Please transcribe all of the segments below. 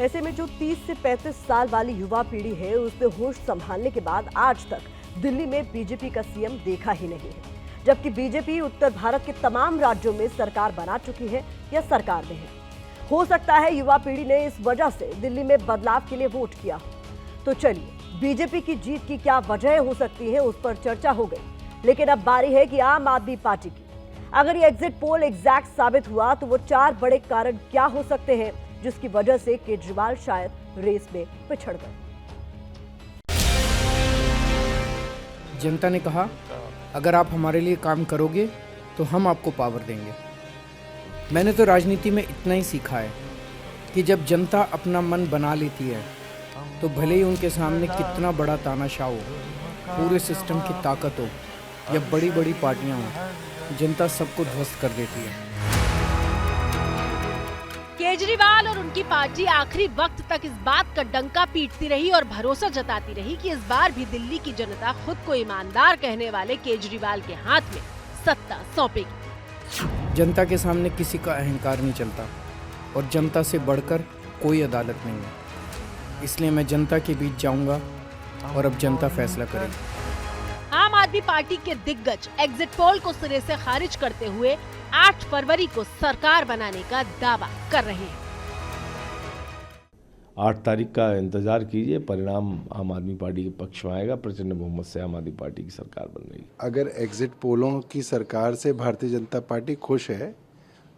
ऐसे में जो 30 से 35 साल वाली युवा पीढ़ी है, उसने होश संभालने के बाद आज तक दिल्ली में बीजेपी का सीएम देखा ही नहीं है, जबकि बीजेपी उत्तर भारत के तमाम राज्यों में सरकार बना चुकी है या सरकार में है। हो सकता है युवा पीढ़ी ने इस वजह से दिल्ली में बदलाव के लिए वोट किया हो। तो चलिए, बीजेपी की जीत की क्या वजह हो सकती है, उस पर चर्चा हो गई। लेकिन अब बारी है कि आम आदमी पार्टी की। अगर ये एग्जिट पोल एग्जैक्ट साबित हुआ तो वो 4 बड़े कारण क्या हो सकते हैं जिसकी वजह से केजरीवाल शायद रेस में पिछड़ गए। जनता ने कहा, अगर आप हमारे लिए काम करोगे तो हम आपको पावर देंगे। मैंने तो राजनीति में इतना ही सीखा है कि जब जनता अपना मन बना लेती है तो भले ही उनके सामने कितना बड़ा तानाशाह हो, पूरे सिस्टम की ताकत हो या बड़ी बड़ी पार्टियां हों, जनता सबको ध्वस्त कर देती है। केजरीवाल और उनकी पार्टी आखिरी वक्त तक इस बात का डंका पीटती रही और भरोसा जताती रही कि इस बार भी दिल्ली की जनता खुद को ईमानदार कहने वाले केजरीवाल के हाथ में सत्ता सौंपेगी। जनता के सामने किसी का अहंकार नहीं चलता और जनता से बढ़कर कोई अदालत नहीं है। इसलिए मैं जनता के बीच जाऊंगा और अब जनता फैसला करेगी। आम आदमी पार्टी के दिग्गज एग्जिट पोल को सिरे से खारिज करते हुए 8 फरवरी को सरकार बनाने का दावा कर रहे हैं। 8 तारीख का इंतजार कीजिए, परिणाम आम आदमी पार्टी के पक्ष में आएगा। प्रचंड बहुमत से आम आदमी पार्टी की सरकार बन रही है। अगर एग्जिट पोलों की सरकार से भारतीय जनता पार्टी खुश है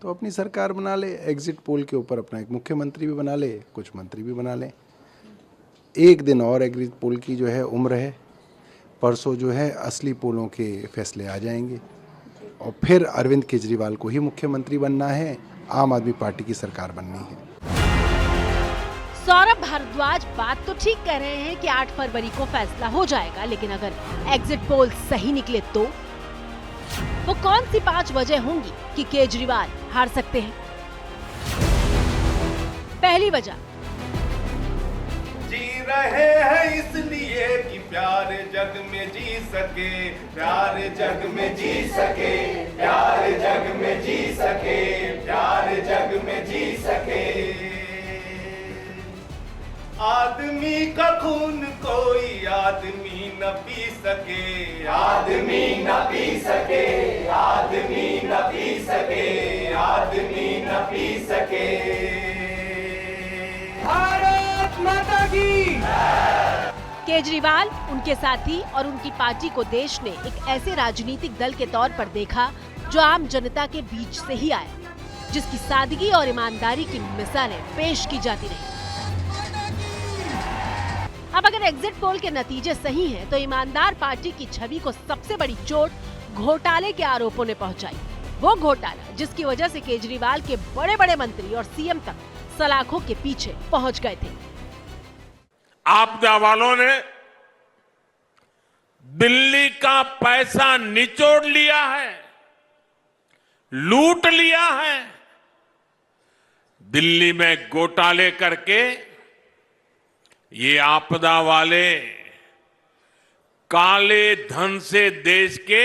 तो अपनी सरकार बना ले। एग्जिट पोल के ऊपर अपना एक मुख्यमंत्री भी बना ले, कुछ मंत्री भी बना ले। एक दिन और एग्जिट पोल की जो है उम्र है। परसों जो है असली पोलों के फैसले आ जाएंगे और फिर अरविंद केजरीवाल को ही मुख्यमंत्री बनना है, आम आदमी पार्टी की सरकार बननी है। सौरभ भारद्वाज बात तो ठीक कह रहे हैं कि 8 फरवरी को फैसला हो जाएगा, लेकिन अगर एग्जिट पोल सही निकले तो वो कौन सी 5 वजह होंगी कि केजरीवाल हार सकते हैं। पहली वजह, जी रहे हैं इसलिए कि प्यार जग में जी सके, प्यार जग में जी सके, प्यार जग में जी सके, प्यार जग में जी सके। आदमी का खून कोई आदमी न पी सके, आदमी न पी सके, आदमी न पी सके, आदमी न पी सके। भारत माता की। केजरीवाल, उनके साथी और उनकी पार्टी को देश ने एक ऐसे राजनीतिक दल के तौर पर देखा जो आम जनता के बीच से ही आया, जिसकी सादगी और ईमानदारी की मिसालें पेश की जाती रही। अब अगर एग्जिट पोल के नतीजे सही हैं, तो ईमानदार पार्टी की छवि को सबसे बड़ी चोट घोटाले के आरोपों ने पहुंचाई। वो घोटाला जिसकी वजह से केजरीवाल के बड़े बड़े मंत्री और सीएम तक सलाखों के पीछे पहुंच गए थे। आपदा वालों ने दिल्ली का पैसा निचोड़ लिया है, लूट लिया है। दिल्ली में घोटाले करके ये आपदा वाले काले धन से देश के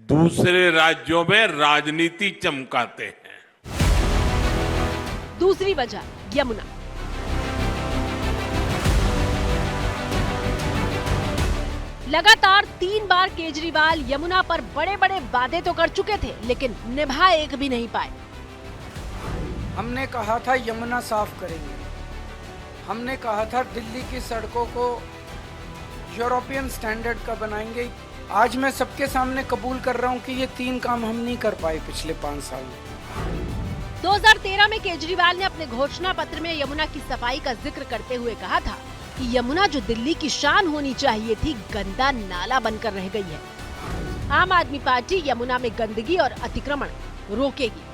दूसरे राज्यों में राजनीति चमकाते हैं। दूसरी वजह, यमुना। लगातार 3 बार केजरीवाल यमुना पर बड़े बड़े वादे तो कर चुके थे, लेकिन निभा एक भी नहीं पाए। हमने कहा था यमुना साफ करेंगे, हमने कहा था दिल्ली की सड़कों को यूरोपियन स्टैंडर्ड का बनाएंगे। आज मैं सबके सामने कबूल कर रहा हूं कि ये 3 काम हम नहीं कर पाए पिछले 5 साल में। 2013 में केजरीवाल ने अपने घोषणा पत्र में यमुना की सफाई का जिक्र करते हुए कहा था कि यमुना जो दिल्ली की शान होनी चाहिए थी, गंदा नाला बनकर रह गई है। आम आदमी पार्टी यमुना में गंदगी और अतिक्रमण रोकेगी।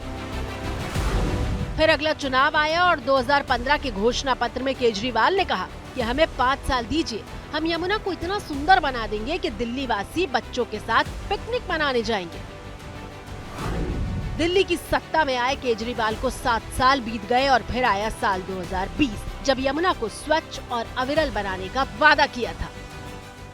फिर अगला चुनाव आया और 2015 के घोषणा पत्र में केजरीवाल ने कहा कि हमें 5 साल दीजिए, हम यमुना को इतना सुंदर बना देंगे कि दिल्ली वासी बच्चों के साथ पिकनिक मनाने जाएंगे। दिल्ली की सत्ता में आए केजरीवाल को 7 साल बीत गए और फिर आया साल 2020, जब यमुना को स्वच्छ और अविरल बनाने का वादा किया था।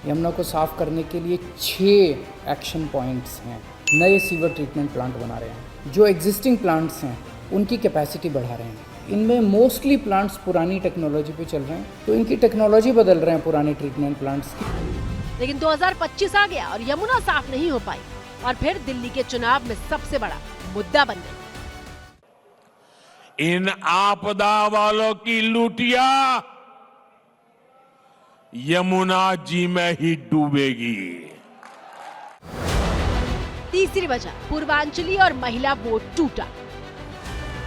यमुना को साफ करने के लिए 6 एक्शन पॉइंट्स हैं। नए सीवर ट्रीटमेंट प्लांट बना रहे हैं, जो एग्जिस्टिंग प्लांट्स हैं उनकी कैपेसिटी बढ़ा रहे हैं, इनमें मोस्टली प्लांट्स पुरानी टेक्नोलॉजी पे चल रहे हैं, तो इनकी टेक्नोलॉजी बदल रहे हैं पुराने ट्रीटमेंट प्लांट्स की। लेकिन 2025 आ गया और यमुना साफ नहीं हो पाई और फिर दिल्ली के चुनाव में सबसे बड़ा मुद्दा बन गई। इन आपदा वालों की लुटिया यमुना जी में ही डूबेगी। तीसरी वजह पूर्वांचली और महिला वोट टूटा।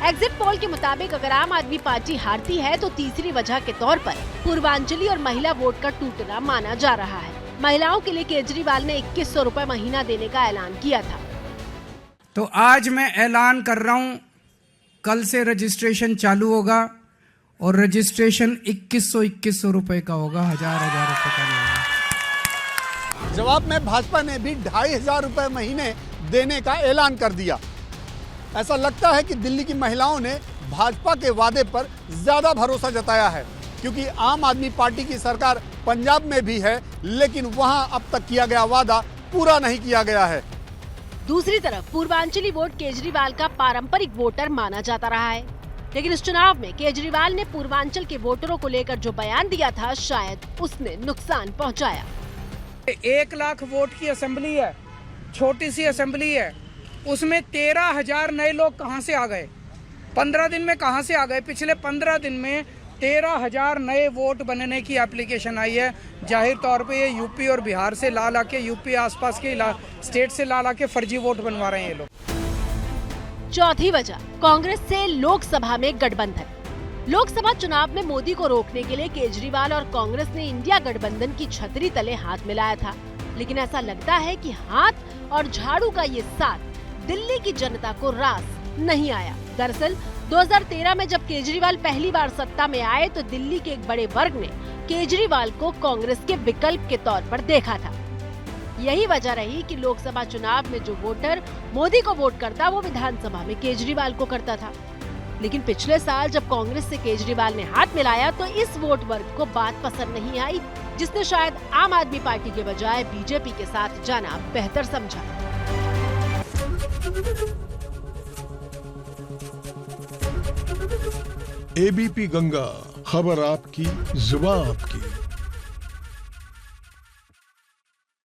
एग्जिट पोल के मुताबिक अगर आम आदमी पार्टी हारती है तो तीसरी वजह के तौर पर पूर्वांचली और महिला वोट का टूटना माना जा रहा है। महिलाओं के लिए केजरीवाल ने 2100 रुपए महीना देने का ऐलान किया था। तो आज मैं ऐलान कर रहा हूं, कल से रजिस्ट्रेशन चालू होगा और रजिस्ट्रेशन 2100 रुपए का होगा, हजार रुपए का नहीं। जवाब में भाजपा ने भी 2500 रुपए महीने देने का ऐलान कर दिया। ऐसा लगता है कि दिल्ली की महिलाओं ने भाजपा के वादे पर ज्यादा भरोसा जताया है, क्योंकि आम आदमी पार्टी की सरकार पंजाब में भी है, लेकिन वहां अब तक किया गया वादा पूरा नहीं किया गया है। दूसरी तरफ पूर्वांचली वोट केजरीवाल का पारंपरिक वोटर माना जाता रहा है, लेकिन इस चुनाव में केजरीवाल ने पूर्वांचल के वोटरों को लेकर जो बयान दिया था, शायद उसने नुकसान पहुंचाया। 1 लाख वोट की असेंबली है, छोटी सी असेंबली है, उसमें 13,000 नए लोग कहां से आ गए? 15 दिन में कहां से आ गए? पिछले 15 दिन में 13,000 नए वोट बनने की एप्लीकेशन आई है। जाहिर तौर पे ये यूपी और बिहार से ला के, यूपी आसपास के स्टेट से ला के फर्जी वोट बनवा रहे हैं ये लोग। चौथी वजह कांग्रेस से लोकसभा में गठबंधन। लोकसभा चुनाव में मोदी को रोकने के लिए केजरीवाल और कांग्रेस ने इंडिया गठबंधन की छतरी तले हाथ मिलाया था, लेकिन ऐसा लगता है कि हाथ और झाड़ू का ये साथ दिल्ली की जनता को रास नहीं आया। दरअसल 2013 में जब केजरीवाल पहली बार सत्ता में आए तो दिल्ली के एक बड़े वर्ग ने केजरीवाल को कांग्रेस के विकल्प के तौर पर देखा था। यही वजह रही कि लोकसभा चुनाव में जो वोटर मोदी को वोट करता, वो विधानसभा में केजरीवाल को करता था। लेकिन पिछले साल जब कांग्रेस से केजरीवाल ने हाथ मिलाया तो इस वोट वर्ग को बात पसंद नहीं आई, जिसने शायद आम आदमी पार्टी के बजाय बीजेपी के साथ जाना बेहतर समझा। एबीपी गंगा, खबर आपकी, जुबान आपकी।